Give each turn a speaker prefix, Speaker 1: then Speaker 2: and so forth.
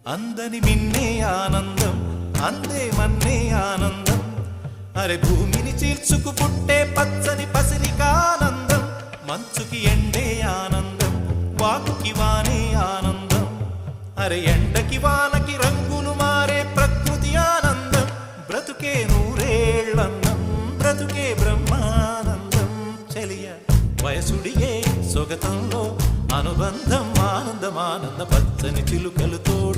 Speaker 1: అందని మిన్నే ఆనందం అందే మన్నే ఆనందం అరే భూమిని చీల్చుకు పుట్టే పచ్చని పసిరికానందం మంచుకి ఎండే ఆనందం వాకుకి వానే ఆనందం అరే ఎండకి వానకి రంగులు మారే ప్రకృతి ఆనందం బ్రతుకే నూరేళ్ళన్నం బ్రతుకే బ్రహ్మానందం చెలియ వయసుడిగే సొగతంలో అనుబంధం ఆనందమానంద పచ్చని చిలుకలు తోడు